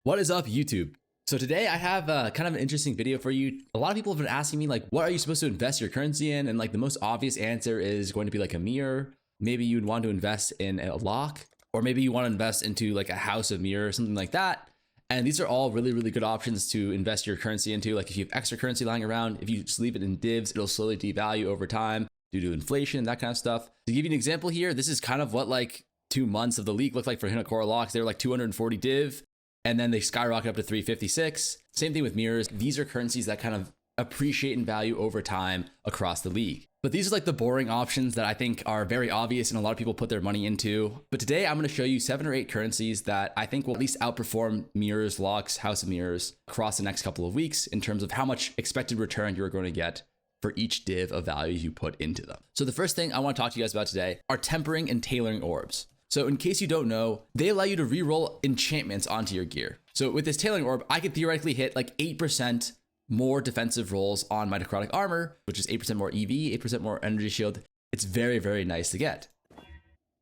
What is up, YouTube? So today I have kind of an interesting video for you. A lot of people have been asking me like, what are you supposed to invest your currency in? And like the most obvious answer is going to be like a mirror. Maybe you'd want to invest in a lock, or maybe you want to invest into like a house of mirror or something like that. And these are all really, really good options to invest your currency into. Like if you have extra currency lying around, if you just leave it in divs, it'll slowly devalue over time due to inflation, that kind of stuff. To give you an example here, this is kind of what like 2 months of the leak looked like for Hinokora locks. They were like 240 div. And then they skyrocket up to 356. Same thing with mirrors. These are currencies that kind of appreciate in value over time across the league. But these are like the boring options that I think are very obvious and a lot of people put their money into. But today I'm going to show you 7 or 8 currencies that I think will at least outperform mirrors, locks, house of mirrors across the next couple of weeks in terms of how much expected return you're going to get for each div of value you put into them. So the first thing I want to talk to you guys about today are tempering and tailoring orbs. So in case you don't know, they allow you to reroll enchantments onto your gear. So with this tailoring orb, I could theoretically hit like 8% more defensive rolls on my necrotic armor, which is 8% more EV, 8% more energy shield. It's very, very nice to get.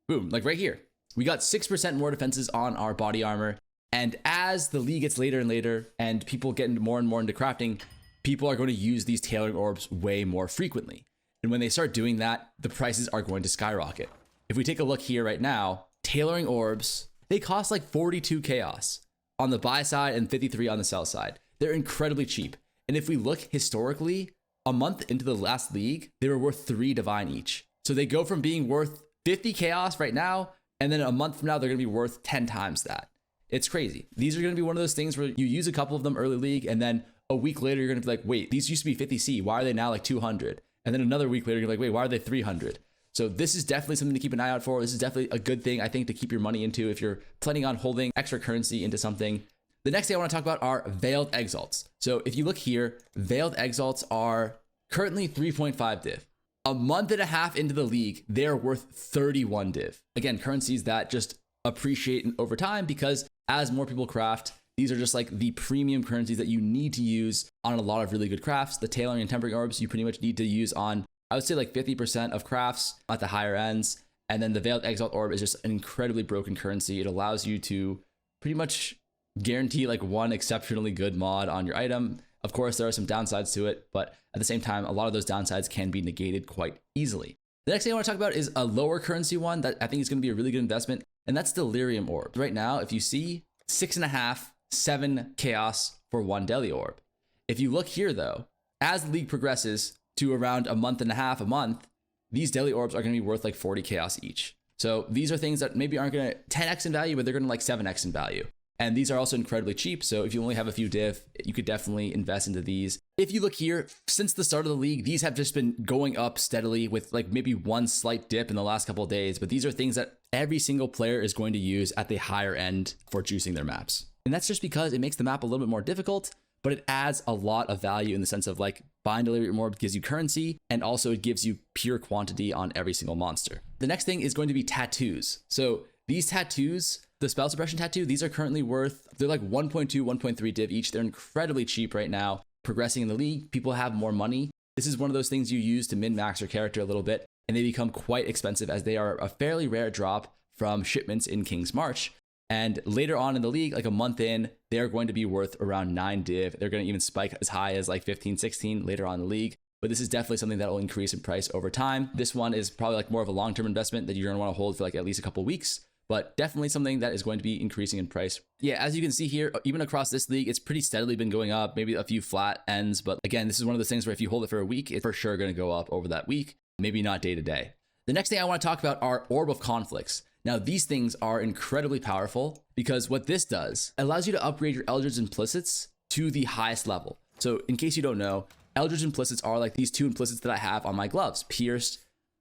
Boom, like right here. We got 6% more defenses on our body armor. And as the league gets later and later and people get more and more into crafting, people are going to use these tailoring orbs way more frequently. And when they start doing that, the prices are going to skyrocket. If we take a look here right now, tailoring orbs, they cost like 42 chaos on the buy side and 53 on the sell side. They're incredibly cheap. And if we look historically, a month into the last league, they were worth 3 divine each. So they go from being worth 50 chaos right now, and then a month from now, they're going to be worth 10 times that. It's crazy. These are going to be one of those things where you use a couple of them early league, and then a week later, you're going to be like, wait, these used to be 50C. Why are they now like 200? And then another week later, you're like, wait, why are they 300? So this is definitely something to keep an eye out for. This is definitely a good thing, I think, to keep your money into if you're planning on holding extra currency into something. The next thing I want to talk about are Veiled Exalts. So if you look here, Veiled Exalts are currently 3.5 div. A month and a half into the league, they're worth 31 div. Again, currencies that just appreciate over time because as more people craft, these are just like the premium currencies that you need to use on a lot of really good crafts. The tailoring and tempering orbs you pretty much need to use on, I would say, like 50% of crafts at the higher ends. And then the Veiled Exalt Orb is just an incredibly broken currency. It allows you to pretty much guarantee like one exceptionally good mod on your item. Of course, there are some downsides to it, but at the same time, a lot of those downsides can be negated quite easily. The next thing I want to talk about is a lower currency one that I think is going to be a really good investment, and that's Delirium Orb. Right now, if you see 6.5, 7 chaos for 1 Deli Orb. If you look here though, as the league progresses to around a month and a half, a month, these Deli Orbs are going to be worth like 40 chaos each. So these are things that maybe aren't going to 10x in value, but they're going to like 7x in value. And these are also incredibly cheap. So if you only have a few div, you could definitely invest into these. If you look here, since the start of the league, these have just been going up steadily with like maybe one slight dip in the last couple of days. But these are things that every single player is going to use at the higher end for juicing their maps. And that's just because it makes the map a little bit more difficult, but it adds a lot of value in the sense of like buying Delirium Orb gives you currency, and also it gives you pure quantity on every single monster. The next thing is going to be tattoos. So these tattoos, the spell suppression tattoo, these are currently worth, they're like 1.2, 1.3 div each. They're incredibly cheap right now. Progressing in the league, people have more money. This is one of those things you use to min-max your character a little bit, and they become quite expensive as they are a fairly rare drop from shipments in King's March. And later on in the league, like a month in, they're going to be worth around 9 div. They're going to even spike as high as like 15, 16 later on in the league. But this is definitely something that will increase in price over time. This one is probably like more of a long-term investment that you're going to want to hold for like at least a couple of weeks, but definitely something that is going to be increasing in price. Yeah, as you can see here, even across this league, it's pretty steadily been going up, maybe a few flat ends. But again, this is one of those things where if you hold it for a week, it's for sure going to go up over that week, maybe not day to day. The next thing I want to talk about are Orb of Conflicts. Now, these things are incredibly powerful because what this does allows you to upgrade your Eldritch Implicits to the highest level. So in case you don't know, Eldritch Implicits are like these 2 Implicits that I have on my gloves, Pierced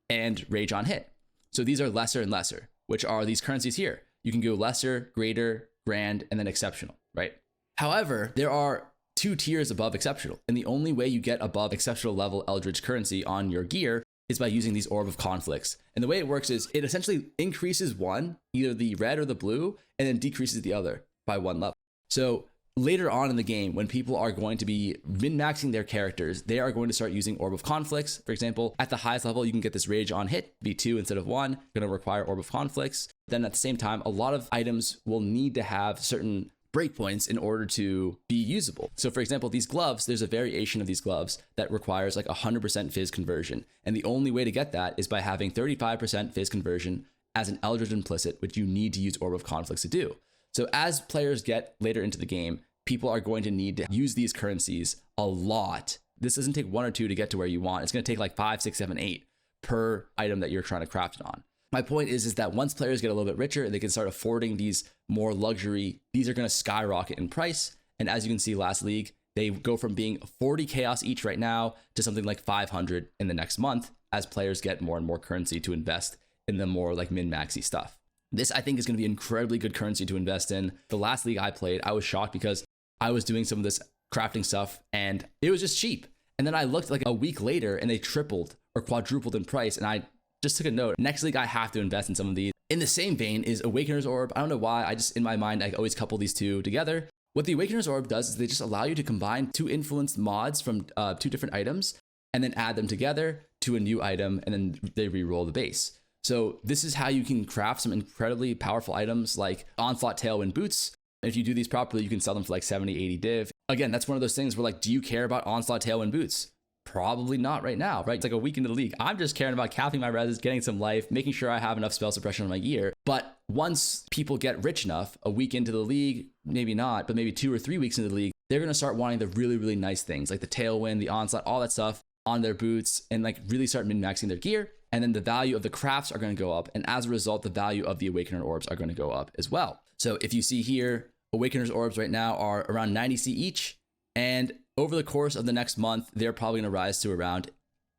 and Rage on Hit. So these are lesser and lesser, which are these currencies here. You can go lesser, greater, grand, and then exceptional, right? However, there are 2 tiers above exceptional, and the only way you get above exceptional level Eldritch currency on your gear is by using these Orb of Conflicts. And the way it works is it essentially increases one, either the red or the blue, and then decreases the other by 1 level. So later on in the game, when people are going to be min-maxing their characters, they are going to start using Orb of Conflicts. For example, at the highest level, you can get this Rage on Hit, be 2 instead of 1, going to require Orb of Conflicts. Then at the same time, a lot of items will need to have certain breakpoints in order to be usable. So for example, these gloves, there's a variation of these gloves that requires like 100% fizz conversion. And the only way to get that is by having 35% fizz conversion as an Eldritch implicit, which you need to use Orb of Conflicts to do. So as players get later into the game, people are going to need to use these currencies a lot. This doesn't take 1 or 2 to get to where you want. It's going to take like 5, 6, 7, 8 per item that you're trying to craft it on. My point is that once players get a little bit richer and they can start affording these more luxury, these are going to skyrocket in price. And as you can see last league, they go from being 40 chaos each right now to something like 500 in the next month as players get more and more currency to invest in the more like min-maxy stuff. This I think is going to be incredibly good currency to invest in. The last league I played, I was shocked because I was doing some of this crafting stuff and it was just cheap. And then I looked like a week later and they tripled or quadrupled in price. And I just took a note. Next league, I have to invest in some of these. In the same vein is Awakener's Orb. I don't know why. I just, in my mind, I always couple these two together. What the Awakener's Orb does is they just allow you to combine 2 influenced mods from 2 different items and then add them together to a new item and then they re-roll the base. So this is how you can craft some incredibly powerful items like Onslaught Tailwind Boots. And if you do these properly, you can sell them for like 70, 80 div. Again, that's one of those things where like, do you care about Onslaught Tailwind Boots? Probably not right now, right? It's like a week into the league. I'm just caring about capping my reses, getting some life, making sure I have enough spell suppression on my gear. But once people get rich enough, a week into the league, maybe not, but maybe 2 or 3 weeks into the league, they're going to start wanting the really, really nice things like the Tailwind, the Onslaught, all that stuff on their boots and like really start min-maxing their gear. And then the value of the crafts are going to go up. And as a result, the value of the Awakener Orbs are going to go up as well. So if you see here, Awakener's Orbs right now are around 90C each. And over the course of the next month, they're probably going to rise to around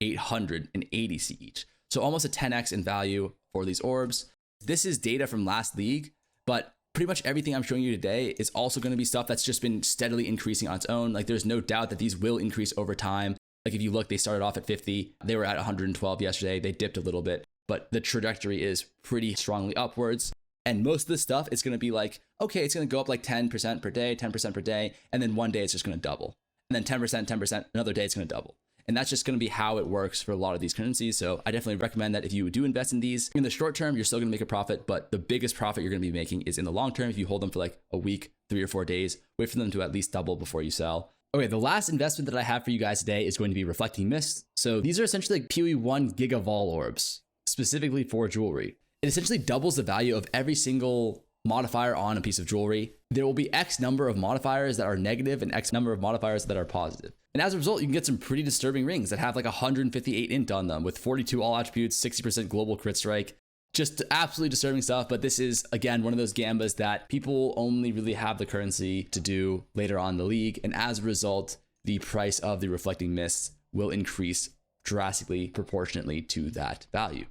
880C each. So almost a 10x in value for these orbs. This is data from last league, but pretty much everything I'm showing you today is also going to be stuff that's just been steadily increasing on its own. Like there's no doubt that these will increase over time. Like if you look, they started off at 50. They were at 112 yesterday. They dipped a little bit, but the trajectory is pretty strongly upwards. And most of the stuff is going to be like, okay, it's going to go up like 10% per day, 10% per day. And then one day it's just going to double. And then 10%, 10%, another day it's going to double. And that's just going to be how it works for a lot of these currencies. So I definitely recommend that if you do invest in these, in the short term, you're still going to make a profit. But the biggest profit you're going to be making is in the long term. If you hold them for like a week, 3 or 4 days, wait for them to at least double before you sell. Okay, the last investment that I have for you guys today is going to be Reflecting Mist. So these are essentially like POE1 Gigavol Orbs, specifically for jewelry. It essentially doubles the value of every single modifier on a piece of jewelry. There will be X number of modifiers that are negative and X number of modifiers that are positive. And as a result, you can get some pretty disturbing rings that have like 158 int on them with 42 all attributes, 60% global crit strike. Just absolutely disturbing stuff. But this is, again, one of those gambas that people only really have the currency to do later on in the league. And as a result, the price of the Reflecting Mists will increase drastically proportionately to that value.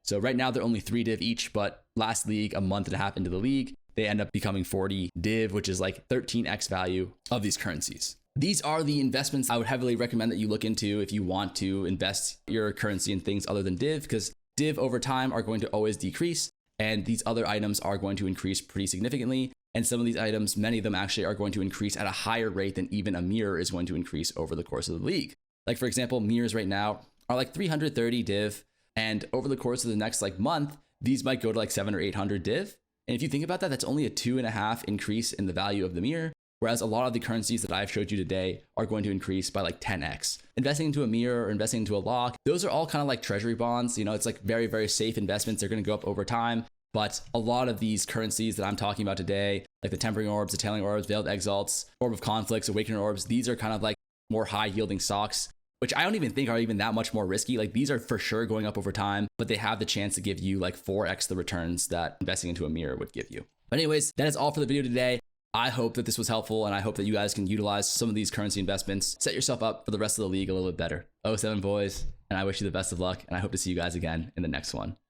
So right now they're only 3 div each, but last league, a month and a half into the league, they end up becoming 40 div, which is like 13x value of these currencies. These are the investments I would heavily recommend that you look into if you want to invest your currency in things other than div, because div over time are going to always decrease, and these other items are going to increase pretty significantly. And some of these items, many of them actually are going to increase at a higher rate than even a mirror is going to increase over the course of the league. Like for example, mirrors right now are like 330 div. And over the course of the next like month, these might go to like 700 or 800 div. And if you think about that, that's only a 2.5 increase in the value of the mirror. Whereas a lot of the currencies that I've showed you today are going to increase by like 10x. Investing into a mirror or investing into a lock, those are all kind of like treasury bonds. You know, it's like very, very safe investments. They're going to go up over time. But a lot of these currencies that I'm talking about today, like the Tempering Orbs, the Tailing Orbs, Veiled Exalts, Orb of Conflicts, Awakener Orbs, these are kind of like more high yielding stocks, which I don't even think are even that much more risky. Like these are for sure going up over time, but they have the chance to give you like 4x the returns that investing into a mirror would give you. But anyways, that is all for the video today. I hope that this was helpful, and I hope that you guys can utilize some of these currency investments, set yourself up for the rest of the league a little bit better. 07 boys, and I wish you the best of luck, and I hope to see you guys again in the next one.